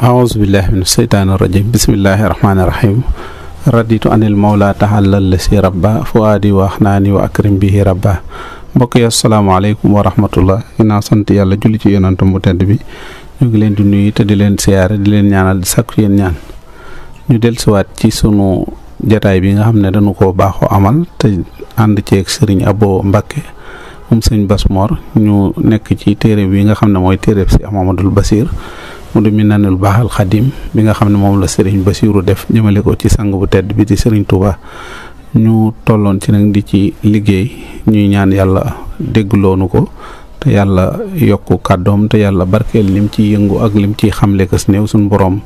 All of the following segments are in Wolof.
aousubillahi min asheytaani irajim bismillahi irahmaaniirahim raditu anil mawla taxallal la si rabba fuaadi wa axnaani wa akrim bihi rabba mbokk yi asalaamaaleykum wa rahmatullah ginnaaw sant yàlla julli ci yonantam bu tedd bi ñu ngi leen di nuyu te di leen siyaare di leen ñaanal di sakku yéen ñaan ñu dellusiwaat ci sunu jataay bi nga xam ne dañu koo baaxoo amal te ànd ceeg sëriñ Abo Mbakke moom sëñ Bass Mor ñu nekk ci téere bi nga xam ne mooy téere si Mamadul Basir mu du Minanul Baaxil Xadim bi nga xam ne moom la sëriñ Basiru def jëmale ko ci sang bu tedd bi di sëriñ Touba ñu tolloon ci nag di ci liggéey ñuy ñaan yàlla déggloonu ko te yàlla yokku kàddoom te yàlla barkeel lim ci yëngu ak lim ciy xamle kës néew suñu boroom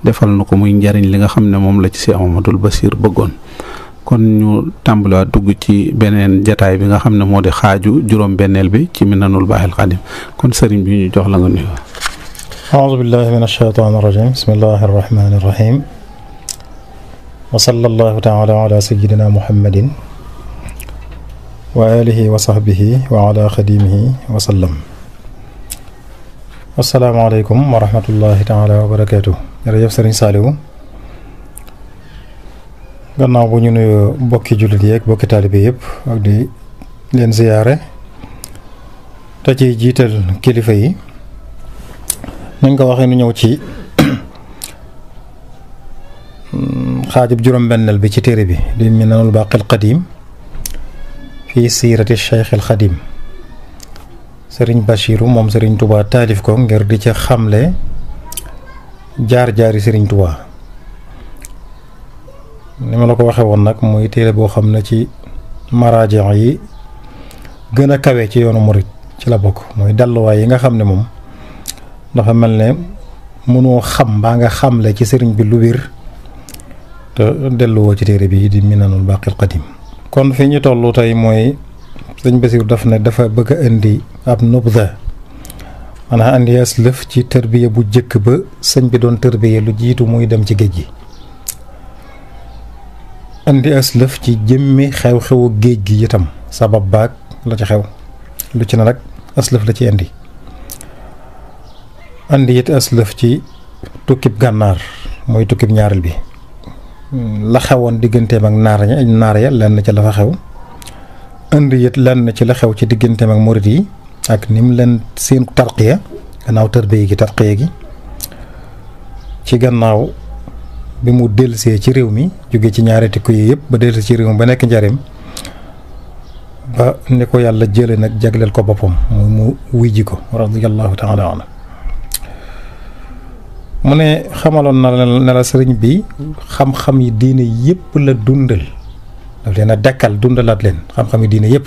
defal na ko muy njariñ li nga xam ne moom la ci si Mamadul Basir bëggoon kon ñu tàmbaliwaat dugg ci beneen jataay bi nga xam ne moo di xaaju juróom-benneel bi ci Minanul Baaxil Xadim kon sëriñ bi ñu jox la nga nuyoo. أعوذ بالله من الشيطان الرجيم بسم الله الرحمن الرحيم وصلى الله تعالى على سيدنا محمد وآله وصحبه وعلى خديمه وسلم السلام عليكم ورحمة الله تعالى وبركاته jërëjëf Sëriñ Saaliwu gannaaw bu ñu nuyu bokki jullit yi ak bokki taalibe yëpp ak di leen ziyaare te ci jiital kilifa yi nañ ko waxee nu ñëw ci xaajub juróom-benneel bi ci téere bi di Minanul Baaxil Xadim fii siirati Cheikhil Xadim sëriñ Bachiru moom sëriñ Touba taalif ko ngir di ca xamle jaar-jaari sëriñ Touba ni ma la ko waxee woon nag muy téere boo xam ne ci maraaji yi gën a kawe ci yoonu murit ci la bokk mooy dalluwaay yi nga xam ne moom dafa mel ne mënoo xam mbaa nga xamle ci sëriñ bi lu wér te delluwoo ci téere bi di Minanul Baaxil Xadim kon fi ñu toll tey mooy sëñ Basiru daf ne dafa bëgg a indi ab nubda maanaam indi as lëf ci tërbiya bu jëkk ba sëñ bi doon tërbiya lu jiitu muy dem ci géej gi indi as lëf ci jëmmi xew-xewu géej gi itam sabab baag la ci xew lu ci ne rek as lëf la ci indi andi it aslëf ci tukkib gànnaar mooy tukkib ñaareel bi la xewoon digganteem ak naar ya lenn ci la fa xew andi it lenn ci la xew ci digganteem ak murit yi ak ni mu leen seen tarqiya gannaaw tërbiya gi tarqiya gi ci gannaaw bi mu dellusee ci réew mi jóge ci ñaari tikku yi yëpp ba dellusi ci réew mi ba nekk njareem ba ni ko yàlla jële nag jagleel ko boppam mu wujji ko radiyallahu taala anhu mu ne xamaloon na ne la sëriñ bi xam-xam yi diine yëpp la dundal daf leen a dekkal dundalaat leen xam-xam yi diine yëpp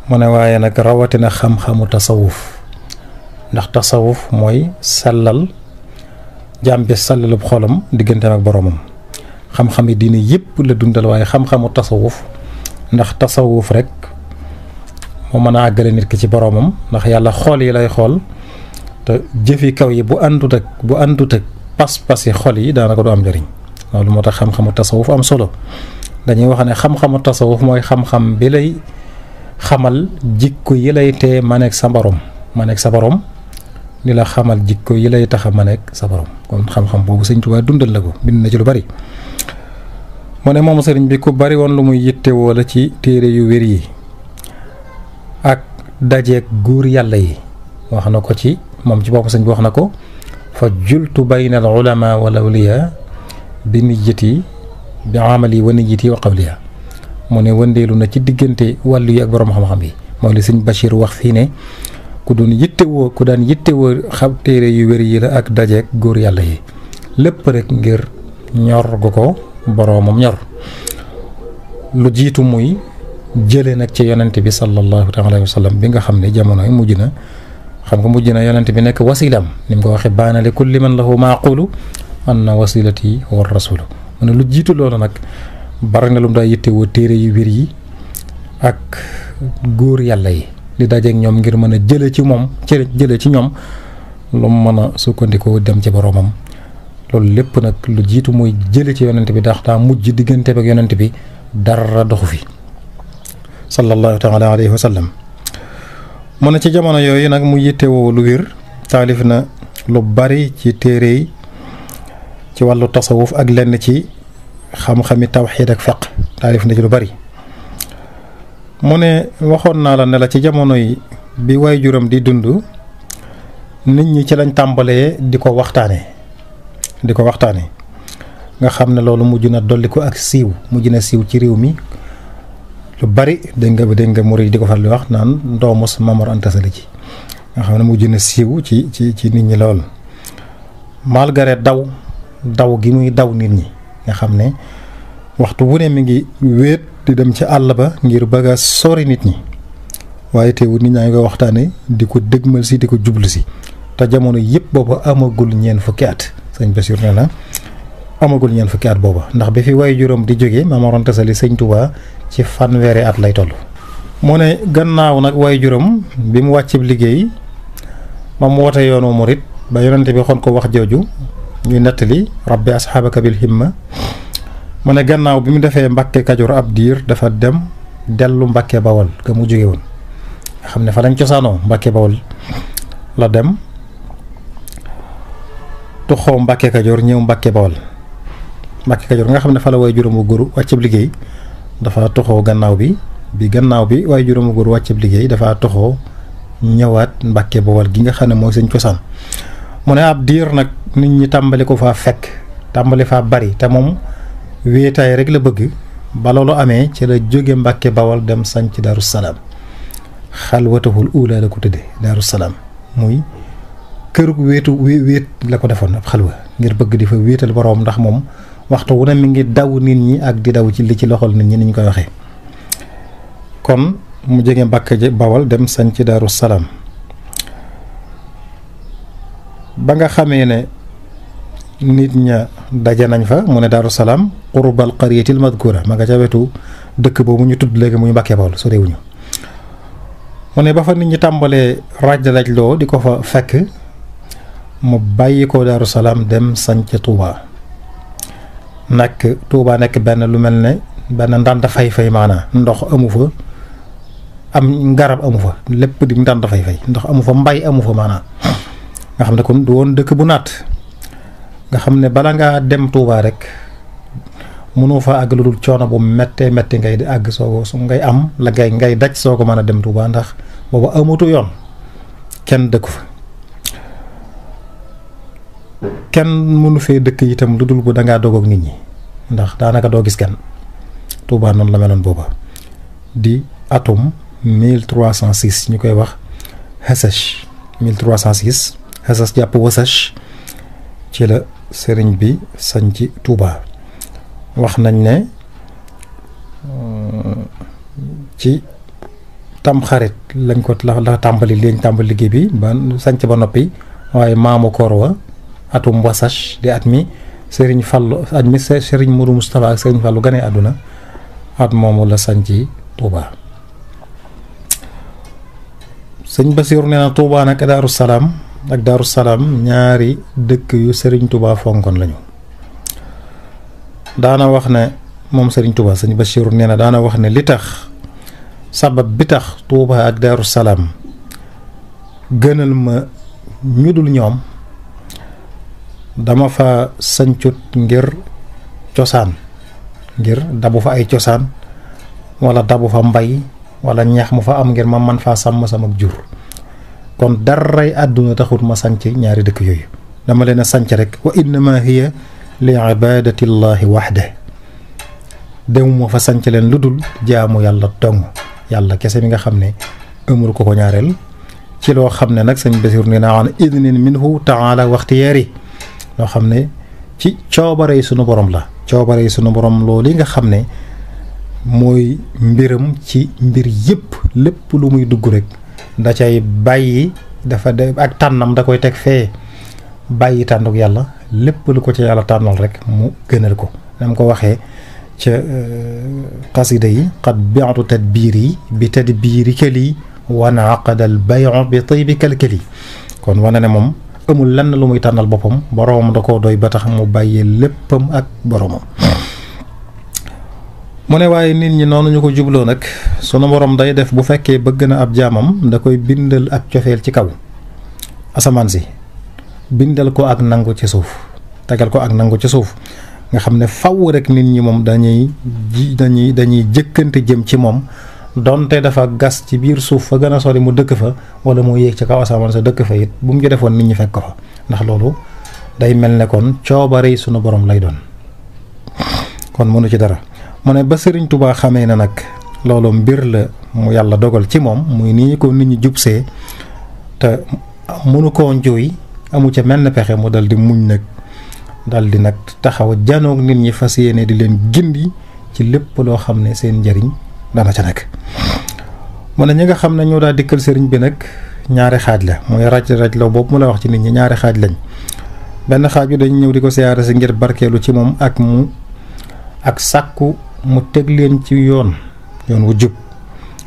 mu ne waaye nag rawatina xam-xamu tasawuf ndax tasawuf mooy sellal jaam bi sellalub xolam digganteem ak boroomam xam-xam yi diine yëpp la dundal waaye xam-xamu tasawuf ndax tasawuf rek moo mën a àggale nit ki ci boroomam ndax yàlla xool yi lay xool te jëfi kaw yi bu àndut ak pas-pas yi xol yi daanaka du am njëriñ loolu moo tax xam-xamu tasawuf am solo dañuy wax ne xam-xamu tasawuf mooy xam-xam bi lay xamal jikko yi lay tee maneeg sa borom di la xamal jikko yi lay tax a maneeg sa borom kon xam-xam boobu sëñ Tuubaa dundal na ko bind na ci lu bari mu ne moom sëriñ bi ku bari woon lu muy yittewoo la ci téere yu wér yi ak dajeeg góor yàlla yi wax na ko ci moom ci bopp sëñ bi wax na ko fa jultu bayna al ulama wal awliya bi niyati bi amali wa niyati wa qawliya mu ne wëndeelu na ci diggante wàllu yi ak borom xam-xam yi mooy li sëñ Bachir wax fii ne ku daan yittewoo xam téere yu wér yi la ak dajeeg góor yàlla yi lépp rek ngir ñor gu ko boroomam ñor lu jiitu muy jëlee nag ci yonent bi sallallahu alayhi wa sallam bi nga xam ne jamono yi mujj na yonent bi nekk wasilam ni mu ko waxee baana li kulli man lahu maaqulu anna wasilati wa rasulu mu ne lu jiitu loolu nag bari na lu mu daa yittewoo téere yu wér yi ak góor yàlla yi di dajeeg ñoom ngir mën a jële ci ñoom lu mu mën a sukkandikoo dem ci boroomam loolu lépp nag lu jiitu muy jële ci yonent bi ndax daa mujj diggante ak yonent bi dara doxu fi sallallahu taala alayhi wa sallam mu ne ci jamono yooyu nag mu yittewoo lu wér taalif na lu bari ci téere yi ci wàllu tasawuf ak lenn ci xam-xami tawxiid ak fiqh taalif na ci lu bari. mu ne waxoon naa la ne la ci jamono yi bi waajuram di dund nit ñi ci lañ tàmbalee di ko waxtaane nga xam ne loolu mujj na dolli ko ak siiw mujj na siiw ci réew mi lu bari dégg nga murid di ko fal di wax naan ndoomu Maam Mor Anta Sali ci nga xam ne mujj na siiw ci nit ñi lool malgré daw gi muy daw nit ñi nga xam ne waxtu wu ne mi ngi wéet di dem ci àll ba ngir bëgg a sori nit ñi waaye teewul nit ñaa ngi koy waxtaane di ko dëgmal si di ko jublu si te jamono yëpp booba amagul ñeen fukki at sëñ Bassirou nee na amagul ñeen fukki at booba ndax bi fi waajuram di jógee Maam Mor Anta Sali sëñ Touba ci fanweeri at lay toll. mu ne gannaaw nag waajuram bi mu wàccib liggéey ma mu woote yoonu murit ba yonente bi xon ko wax jooju ñuy nettali rabbi asxaabaka bil himma mu ne gannaaw bi mu defee Mbàkke Kajoor ab diir dafa dem dellu Mbàkke Bawol ga mu jóge woon nga xam ne fa lañ cosaanoo Mbàkke Bawol la dem tuxoo Mbàkke Kajoor ñëw Mbàkke Bawol Mbàkke Kajoor nga xam ne fa la waajuram wu góor wàccab liggéey dafa tuxoo gannaaw bi waajuram wu góor wàccab liggéey dafa tuxoo ñëwaat Mbàkke Bawol gi nga xam ne mooy seen cosaan mu ne ab diir nag nit ñi tàmbali ko faa fekk tàmbali faa bari te moom wéetaay rek la bëgg ba loolu amee ci la jóge Mbàkke Bawol dem sanc Daaru Salaam xalwatahul uulaa la ko tëddee Daaru Salaam muy kër wéet la ko defoon ab xalwa ngir bëgg di fa wéetal boroom ndax moom waxtu wu ne mi ngi daw nit ñi ak di daw ci li ci loxol nit ñi ni ñu koy waxee kon mu jóge Mbàkke Bawol dem sanc Daaru Salaam ba nga xamee ne nit ña daje nañ fa mu ne Daaru Salaam qurbal qaryatil madkura ma nga ca wetu dëkk boobu ñu tudd léegi muy Mbàkke Bawol sorewuñu mu ne ba fa nit ñi tàmbalee raj loo di ko fa fekk mu bàyyi ko Daaru Salaam dem sanc Touba nekk benn lu mel ne benn ndànd fay maanaa ndox amu fa am garab amu fa lépp di ndànd fay ndox amu fa mbay amu fa maanaa nga xam ne kon du woon dëkk bu naat nga xam ne bala ngaa dem Touba rek mënoo fa àgg lu dul coono bu méttee ngay di àgg soo ngay am la ngay daj soo ko mën a dem Touba ndax boobu amatu yoon kenn dëkku fa kenn mënu fee dëkk itam lu dul bu dangaa dogoog nit ñi ndax daanaka doo gis kenn Touba noonu la meloon booba di atum 1306 ñu koy wax Hasash 1306 Hasash jàpp Wasash ci la sëriñ bi sañ ci Touba wax nañ ne ci tamxarit lañ ko la tàmbali liggéey bi ba sañc ba noppi waaye maamu koor wa atum Wasash di at mi sëriñ Fallu at mi sëriñ Mourou Moustapha ak sëriñ Fallu gane àdduna at moomu la sañ ci Touba sëñ Bassirou nee na Touba nag Daaru Salaam ñaari dëkk yu sëriñ Touba fonkoon lañu daana wax ne moom sëriñ Touba sëñ Bassirou nee na daana wax ne li tax sabab bi tax Touba ak Daaru Salaam gënal ma ñu dul ñoom dama fa sancut ngir cosaan ngir dabu fa ay cosaan wala dabu fa mbay wala ñax mu fa am ngir ma man faa sàmm sama jur kon daray àdduna taxut ma sanc ñaari dëkk yooyu dama leen a sanc rek wa innama hiya li ibadati llahi waxda demuma fa sanc leen lu dul jaamu yàlla dong yàlla kese mi nga xam ne amul ko ñaareel ci loo xam ne nag sëñ Bassirou nee naa an idnin minhu taala waxtiyaari loo xam ne ci coobare yi sunu borom la coobare yi sunu borom loolu yi nga xam ne mooy mbiram ci mbir yëpp lépp lu muy dugg rek da cay bàyyi dafa de ak tànnam da koy teg fee bàyyi tànnuk yàlla lépp lu ko ci yàlla tànnal rek mu gënal ko dama ko waxee ca xasida yi qad bi'tu tadbiiri bi tadbiiri kali wana aqadal bayu bi taybi kalkali kon wane ne moom amul lenn lu muy tànnal boppam boroomam da koo doy ba tax mu bàyyee léppam ak boroomam mu ne waaye nit ñi noonu ñu ko jubloo nag sunu borom day def bu fekkee bëgg na ab jaamam da koy bindal ak cofeel ci kaw asamaan si bindal ko ak nangu ci suuf tegal ko ak nangu ci suuf nga xam ne faw rek nit ñi moom dañuy jëkkante jëm ci moom donte dafa gas ci biir suuf fa gën a sori mu dëkk fa wala mu yéeg ci kaw asamaan sa dëkk fa it bu mu ci defoon nit ñi fekk ko fa ndax loolu day mel ne kon coobare sunu borom lay doon kon mënu ci dara mu ne ba Sëriñ Tuubaa xamee na nag loolu mbir la mu yàlla dogal ci moom muy nii ko nit ñi jubsee te mënu koo njuuy amu ca menn pexe mu dal di muñ nag dal di nag taxaw janoog nit ñi fas yéene di leen gindi ci lépp loo xam ne seen njëriñ dana ca nekk. mu ne ñi nga xam ne ñoo daa dikkal sëriñ bi nag ñaari xaaj la mooy raj la boobu mu la wax ci nit ñi ñaari xaaj lañ benn xaaj bi dañu ñëw di ko siyaare si ngir barkeelu ci moom ak sàkku mu teg leen ci yoon wu jub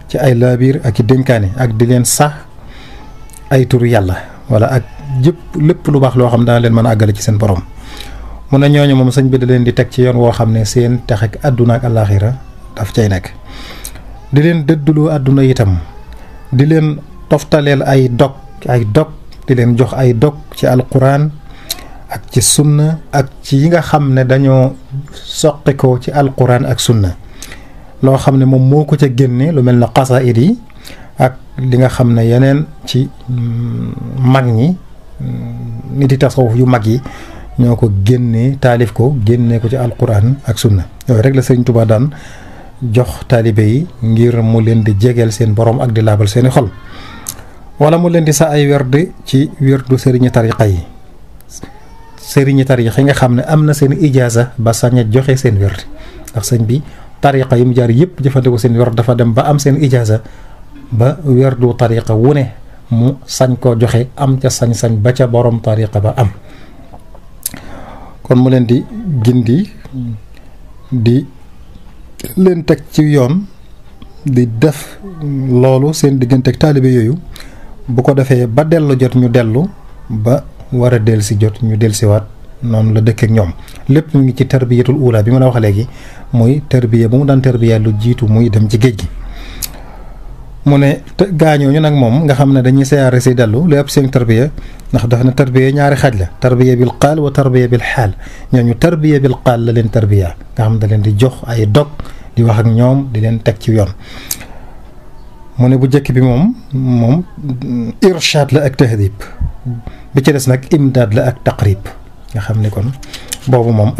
ci ay laabiir ak i dénkaane ak di leen sax ay turu yàlla wala ak jëpp lépp lu baax loo xam dana leen mën a àggale ci seen borom. mu ne ñooñu moom sëñ bi da leen di teg ci yoon woo xam ne seen tex ak àdduna ak àllaaxira daf cay nekk di leen dëdduloo àdduna itam di leen toftaleel ay dog di leen jox ay dog ci alquran ak ci sunna ak ci yi nga xam ne dañoo soqi ko ci alquran ak sunna loo xam ne moom moo ko ca génne lu mel na xasaayid yi ak li nga xam ne yeneen ci mag ñi nit yi tasawuf yu mag yi ñoo ko génnee taalif ko génnee ko ci alquran ak sunna yooyu rek la Sëriñ Tuubaa daan jox taalibe yi ngir mu leen di jegeel seen borom ak di laabal seeni xol wala mu leen di sa ay werd ci werdu sëriñi tariqa yi nga xam ne am na seen ijaaza ba sañ a joxe seen werd ndax sëñ bi tariqa yi mu jaar yëpp jëfandikoo seen werd dafa dem ba am seen ijaaza ba werdu tariqa wu ne mu sañ koo joxe am ca sañ-sañ ba ca borom tariqa ba am kon mu leen di gindi di leen teg ci yoon di def loolu seen diggante ak taalibe yooyu bu ko defee ba dellu jot ñu dellu ba war a dellusi jot ñu dellusiwaat noonu la dëkk ak ñoom lépp mu ngi ci tarbiyatul ula bi ma la wax léegi muy tarbiya bu mu daan tarbiya lu jiitu muy dem ci géej gi. mu ne gaañooñu nag moom nga xam ne dañuy siyaare si dellu lu ëpp seen tarbiya ndax dafa ne tarbiya ñaari xaaj la tarbiya bil qaal wa tarbiya bil xaal ñooñu tarbiya bil qaal la leen tarbiya nga xam ne da leen di jox ay dog di wax ak ñoom di leen teg ci yoon. mu ne bu njëkk bi moom irshaad la ak tahdib bi ci des nag imdaad la ak taqrib nga xam ne kon boobu moom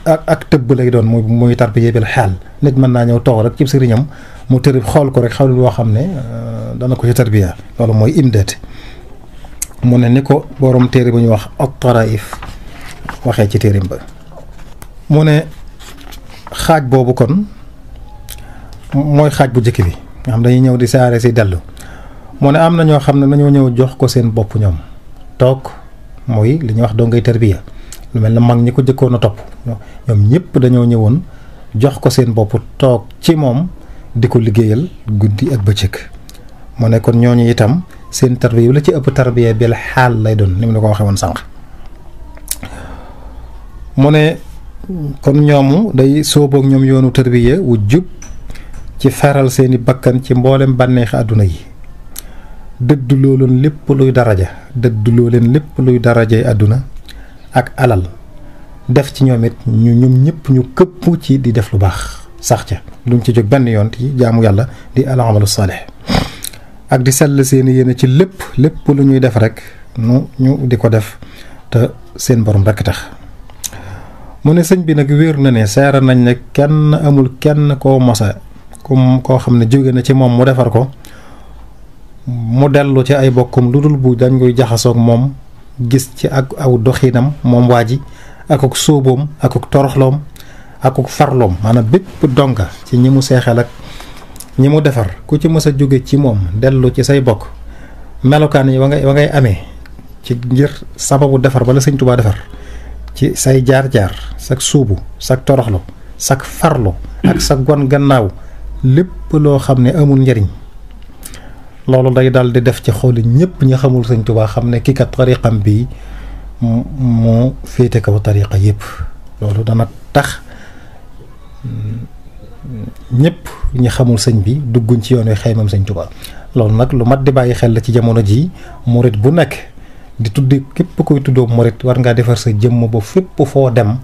ak tëbb lay doon muy tarbiya bil xaal nit mën naa ñëw toog rek ci sëriñam mu tërib xool ko rek xawli boo xam ne dana ko ci tarbiya loolu mooy imdaad. mu ne ni ko borom téere bu ñuy wax at-Taraif waxee ci téereem ba mu ne xaaj boobu kon mooy xaaj bu njëkk bi nga xam dañuy ñëw di saare si dellu. mu ne am na ñoo xam ne dañoo ñëw jox ko seen bopp ñoom toog mooy li ñuy wax dongay tarbiya lu mel ne mag ñi ko jëkkoon a topp ñoom ñëpp dañoo ñëwoon jox ko seen bopp toog ci moom di ko liggéeyal guddi ak bëccëg. mu ne kon ñooñu itam seen tarbiya la ci ëpp tarbiya bil xaal lay doon ni mu la ko waxee woon sànq. mu ne kon ñoomu day sóoboog ñoom yoonu tarbiya wu jub ci feral seeni bakkan ci mboolem bànneexi àdduna yi dëdduloo leen lépp luy darajay àdduna ak alal def ci ñoom it ñoom ñëpp ñu këpp ci di def lu baax sax ca luñ ci jóg benn yoon ci jaamu yàlla di al amalu saalih ak di sell seeni yéene ci lépp lu ñuy def rek ñu di ko def te seen borom rekk tax. mu ne sëñ bi nag wéer na ne seera nañ ne kenn amul kenn koo mosa koo xam ne jóge na ci moom mu defar ko mu dellu ci ay bokkum lu dul bu dañ koy jaxasoog moom gis ci ak aw doxinam moom waa ji akuk sóoboom akuk toroxloom akuk farloom maanaam bépp donga ci ñi mu seexal ak ñi mu defar ku ci mës a jóge ci moom dellu ci say bokk melokaan yi wa ngay amee ci ngir sababu defar bala sëñ Tuubaa defar ci say jaar-jaar sak suubu sak toroxlo sak farlo ak sa gon gannaaw lépp loo xam ne amul njariñ loolu day daal di def ci xooli ñëpp ñi xamul sëñ Tuubaa xam ne kii kat tariqam bi moo féete kaw tariqa yëpp loolu dana tax ñëpp ñi xamul sëñ bi dugguñ ci yoon wi xaymam sëñ Tuubaa loolu nag lu mat di bàyyi xel la ci jamono ji murit bu nekk di tuddi képp koy tuddoo murit war ngaa defar sa jëmm ba fépp foo dem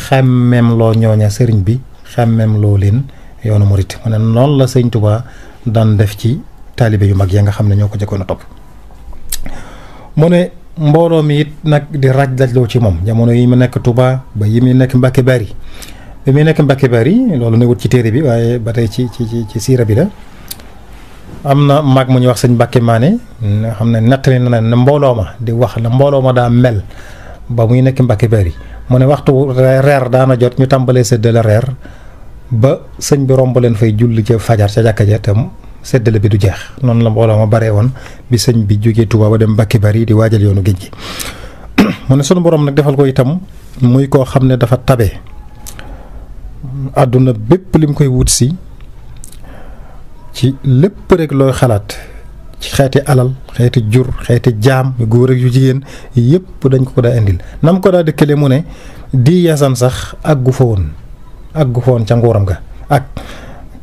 xemmem loo ñooña sëriñ bi xemmem loo leen yoonu murit mu ne noonu la sëñ Tuubaa daan def ci taalibe yu mag ya nga xam ne ñoo ko jëkkoon a topp. mu ne mbooloo mi it nag di raj-rajloo ci moom jamono yi mu nekk Tuubaa ba yi muy nekk Mbàkke Bari bi muy nekk Mbàkke Bari loolu ne wut ci téere bi waaye ba tey ci siira bi la. am na mag mu ñuy wax sëñ Mbàkke Maane nga xam ne nettali na ne mbooloo ma di wax la mbooloo ma daa mel ba muy nekk Mbàkke Bari mu ne waxtu reer daana jot ñu tàmbalee séddale reer ba sëñ bi romb leen fay julli ca fajar ca jàkka ja tam séddale bi du jeex noonu la mbooloo ma bare woon bi sëñ bi jógee Tuubaa ba dem Mbàkke Bari di waajal yoonu géej gi. mu ne sunu borom nag defal ko itam muy koo xam ne dafa tabe àdduna bépp lim koy wut si ci lépp rek looy xalaat ci xeeti alal xeeti jur xeeti jaam yu góor ak yu jigéen yëpp dañ ko daa indil nam ko daa dëkkale mu ne di yasan sax àggu fa woon ca nguuram ga ak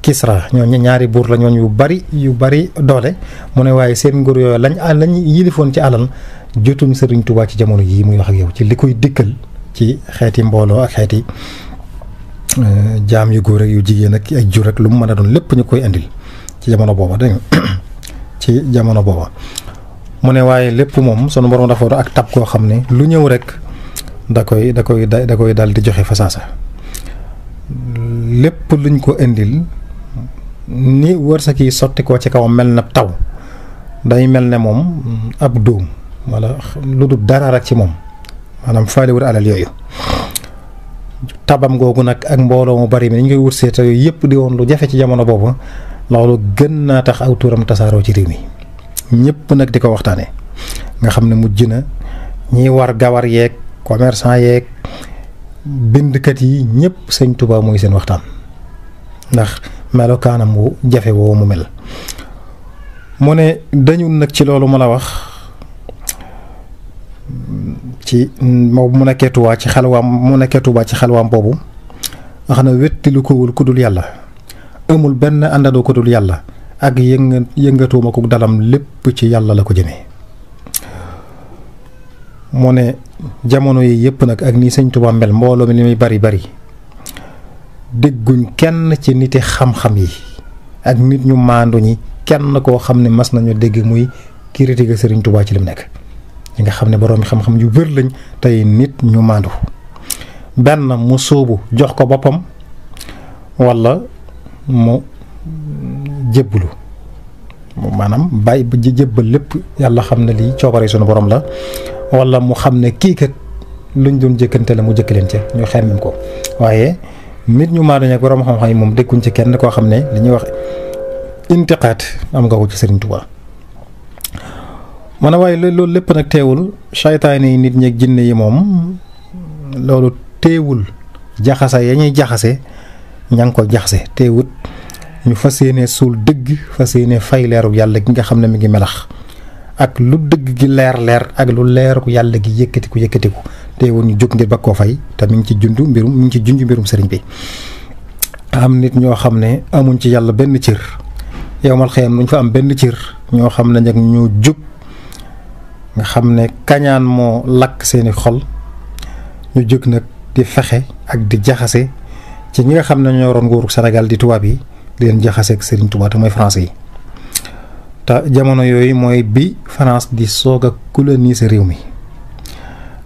Kisra ñooñu ñaari buur la ñooñu yu bari doole mu ne waaye seen nguur yooyu lañ yilifoon ci alal jotuñ Sëriñ Tuubaa ci jamono yii muy wax ak yow ci li koy dikkal ci xeeti mbooloo ak xeeti jaam yu góor ak yu jigéen ak ay jur ak lu mu mën a doon lépp ñu koy indil ci jamono booba dégg nga ci jamono booba mu ne waaye lépp moom sunu borom dafa ak tab koo xam ne lu ñëw rek da koy dal di joxe fasaasa lépp luñ ko indil ni wërsëg yi sotti ko ci kaw mel na taw day mel ne moom ab dóom wala lu dul dara rek ci moom maanaam faaliwul alal yooyu tabam googu nag ak mbooloo mu bari mi ni ñu koy wut seeta yooyu yëpp di woon lu jafe ci jamono boobu loolu gën naa tax aw turam tasaaroo ci réew mi ñëpp nag di ko waxtaanee nga xam ne mujj na ñiy war gawar yeeg commerçant yeeg bindkat yi ñëpp sëñ Tuubaa mooy seen waxtaan ndax melokaanam wu jafe woo mu mel. mu ne dañu nag ci loolu ma la wax ci mu nekkee Tuubaa ci xalwaam boobu wax na wetti lu ko wul ku dul yàlla amul benn àndandoo ko dul yàlla ak yëngatuuma ko dalam lépp ci yàlla la ko jëmee. mu ne jamono yi yëpp nag ak nii sëñ Tuubaa mel mbooloo mi li muy bari dégguñ kenn ci niti xam-xam yi ak nit ñu maandu ñi kenn koo xam ne mas nañu dégg muy critique Sëriñ Tuubaa ci lim nekk ñi nga xam ne boroomi xam-xam yu wér lañ tey nit ñu maandu benn mu sóobu jox ko boppam walla mu jébbalu maanaam bàyyi ba jébbal lépp yàlla xam ne lii coobare sunu borom la walla mu xam ne kii kat luñ doon jëkkante la mu jëkk leen ca ñu xemmem ko waaye nit ñu maandu ñak borom xam-xam yi moom dégguñ ci kenn koo xam ne li ñuy wax intiqaat am nga ko ci Sëriñ Tuubaa. man waaye loolu lépp nag teewul saytaane yi nit ñeeg jinne yi moom loolu teewul jaxasa ya ñuy jaxase ña ngi ko jaxase teewut ñu fas yéene suul dëgg fas yéene fay leeru yàlla gi nga xam ne mi ngi melax ak lu dëgg gi leer ak lu leeru yàlla gi yëkkatiku teewul ñu jóg ngir ba koo fay te mi ngi ci junj mbirum sëriñ bi. am nit ñoo xam ne amuñ ci yàlla benn cër yowmal xiyam nuñ fa am benn cër ñoo xam ne nag ñoo jóg nga xam ne kañaan moo lakk seeni xol ñu jóg nag di fexe ak di jaxase ci ñi nga xam ne ñoo roon nguuru Sénégal di tubaab yi di leen jaxase ak Sëriñ Tuubaa te mooy français yi te jamono yooyu mooy bi France di soog a coloniser réew mi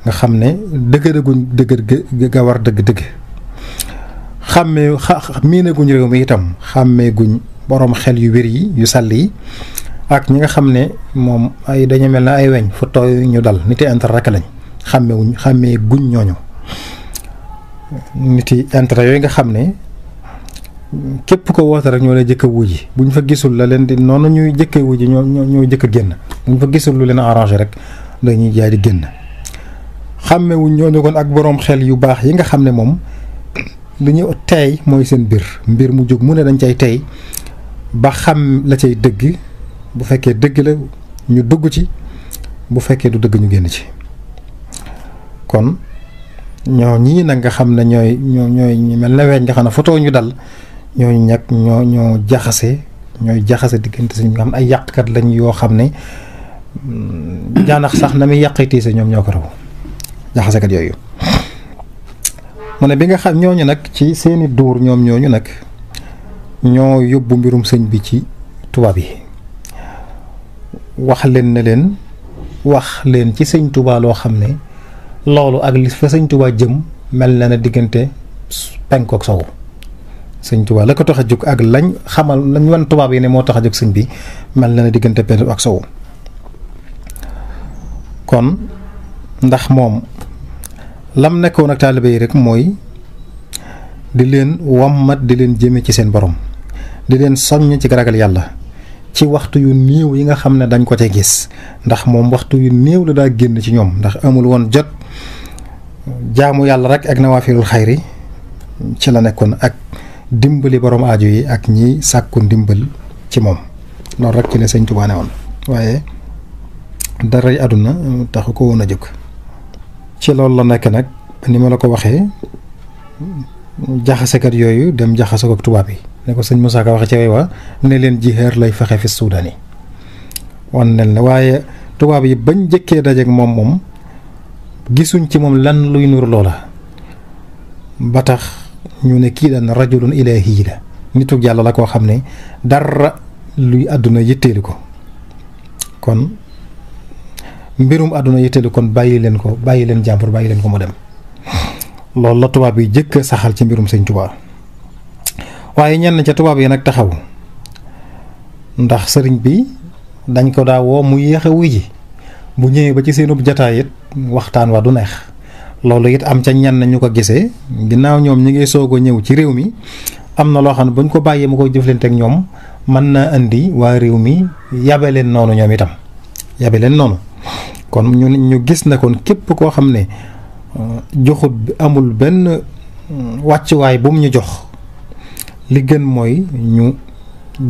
nga xam ne dëgër ga war dëgg-dëgg miinaguñ réew mi itam xàmmeeguñ boroom xel yu wér yi yu sàll yi ak ñi nga xam ne moom ay dañu mel na ay weñ fu tooy ñu dal niti intérêt rek lañ xàmmee guñ ñooñu niti intérêt yooyu nga xam ne képp ko woote rek ñoo lay jëkk a wuji buñ fa gisul la leen di noonu ñuy jëkk a wuji ñoo jëkk a génn buñ fa gisul lu leen arrangé rek dañuy jaay di génn xàmmewuñ ñooñu kon ak boroom xel yu baax yi nga xam ne moom li ñu teey mooy seen mbir mu jóg mu ne dañ cay teey ba xam la cay dëgg bu fekkee dëgg la ñu dugg ci bu fekkee du dëgg ñu génn ci kon ñoo ñii nag nga xam ne ñooy ñu mel na weñ nga xam ne photo ñu dal ñooñu nag ñoo jaxase diggante suñu nga xam ay yàqkat lañ yoo xam ne jaanax sax na muy yàqee tiise ñoom ñoo ko raw jaxasekat yooyu. mu ne bi nga xam ñooñu nag ci seeni duur ñoom ñooñu nag ñoo yóbbu mbirum sëñ bi ci tubaab yi wax leen ne leen wax leen ci sëñ Tuubaa loo xam ne loolu ak li fa sëñ Tuubaa jëm mel na ne diggante penku ak sowu. sëñ Tuubaa la ko tax a jóg ak lañ wan tubaab yi ne moo tax a jóg sëñ bi mel na ne diggante penku ak sowu. kon ndax moom lam nekkoon ak taalibe yi rek mooy di leen wammat di leen jëme ci seen borom di leen soññ ci ragal yàlla ci waxtu yu néew yi nga xam ne dañ ko ca gis ndax moom waxtu yu néew la daa génn ci ñoom ndax amul woon jot jaamu yàlla rek ak nawaafilul xayri ci la nekkoon ak dimbali borom aajo yi ak ñi sàkku ndimbal ci moom loolu rek ci la sëñ Tuubaa ne woon waaye daray àdduna taxu ko woon a jóg. ci loolu la nekk nag ni ma la ko waxee jaxasekat yooyu dem jaxase ko ak tubaab yi ne ko sëñ Moussa Ka waxe ci way wa ne leen jihaar lay fexe fi Suudaan yi wan nel ne waaye tubaab yi bañ jëkkee dajeek moom gisuñ ci moom lan luy nur loola ba tax ñu ne kii daan rajulun ilaahi la nitu yàlla la koo xam ne dara luy àdduna yitteelu ko kon mbirum àdduna yitteelu kon bàyyi leen jàmbur bàyyi leen ko mu dem loolu la tubaab yi jëkk saxal ci mbirum sëñ Tuubaa waaye ñenn ca tubaab yi nag taxaw ndax sëriñ bi dañ ko daa woo mu yéex a wuy ji bu ñëwee ba ci seenub jataay it waxtaan wa du neex loolu it am ca ñenn ñu ko gisee ginnaaw ñoom ñi ngi soog a ñëw ci réew mi am na loo xam ne buñ ko bàyyee mu koy jëflante ak ñoom mën naa indi waa réew mi yabe leen noonu ñoom itam yabe leen noonu kon ñu gis na kon képp koo xam ne joxut amul benn wàccuwaay bu mu ñu jox li gën mooy ñu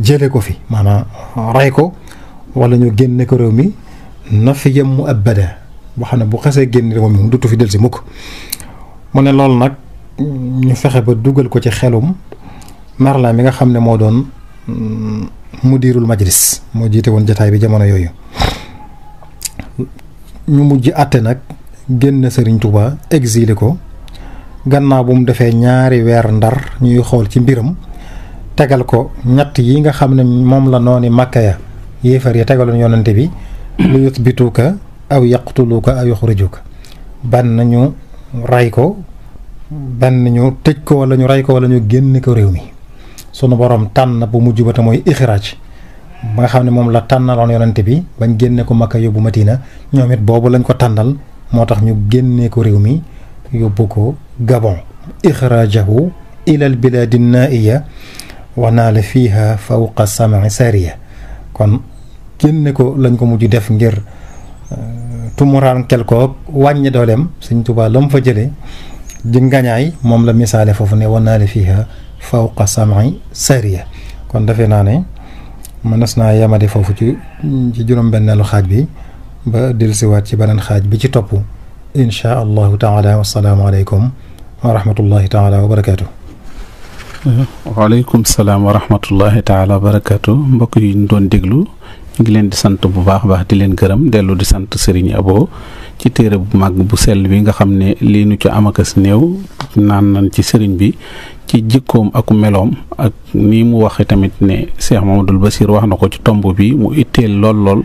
jële ko fi maanaam rey ko wala ñu génne ko réew mi na fi yem mu abada boo xam ne bu xasee génn réew mi dutu fi del si mukk mu ne loolu nag ñu fexe ba dugal ko ci xelum Merlin mi nga xam ne moo doon mudirul majlis moo jiite woon jataay bi jamono yooyu ñu mujj àtte nag génn Sëriñ Tuubaa exilé ko gannaaw bu mu defee ñaari weer Ndar ñuy xool ci mbiram tegal ko ñett yi nga xam ne moom la nooni Makka ya yéefar ya tegaloon yonante bi lu yuthbituka aw yaqtuluka aw yuxrijuka ban ñu ray ko ban ñu tëj ko wala ñu ray ko wala ñu génne ko réew mi sunu borom tànn bu mujj ba te mooy ixraaj ba nga xam ne moom la tànnaloon yonante bi bañ génne ko Makka yóbbu Madina ñoom it boobu lañ ko tànnal moo tax ñu génnee ko réew mi yóbbu ko Gabon ixraajahu ila al bilaadi naiya wa naala fiiha fawqa sam'i sariya kon génne ko lañ ko mujj def ngir tumuraankel ko wàññi dooleem Sëñ Tuubaa la mu fa jëlee di ngañaay moom la misaale foofu ne wa naala fiiha fawqa sam'i sariya kon defe naa ne mënees naa yamade foofu ci juróom-benneelu xaaj bi ba dellusiwaat ci beneen xaaj bi ci topp insha allahu taala wassalaamu aleykum wa rahmatullahi taala wa barakaatu. waaleykum salaam wa rahmatullahi taala wa barakaatu mbokk yi ñu doon déglu ñu ngi leen di sant bu baax baax di leen gërëm dellu di sant Serigne Abo ci téere bu màgg bu sell bi nga xam ne lii nu ci amakas néew naan nañ ci sëriñ bi ci jikkoom ak meloom ak nii mu waxe tamit ne Cheikh Mamadou Bassir wax na ko ci tomb bi mu itteel lool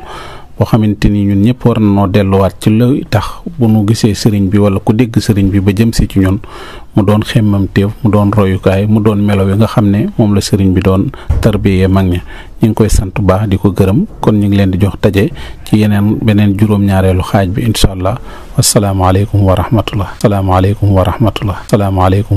boo xamante ni ñun ñëpp war nañoo delluwaat ci la tax bu nu gisee sëriñ bi wala ku dégg sëriñ bi ba jëm si ci ñun mu doon xemmam téef mu doon royukaay mu doon melo yi nga xam ne moom la sëriñ bi doon tarbiyee mag ña ñu ngi koy sant baax di ko gërëm kon ñu ngi leen di jox taje ci beneen juróom-ñaareelu xaaj bi incha allah wasalaamaaleykum wa rahmatullah salaamaaleykum wa rahmatullah salaamaaleykum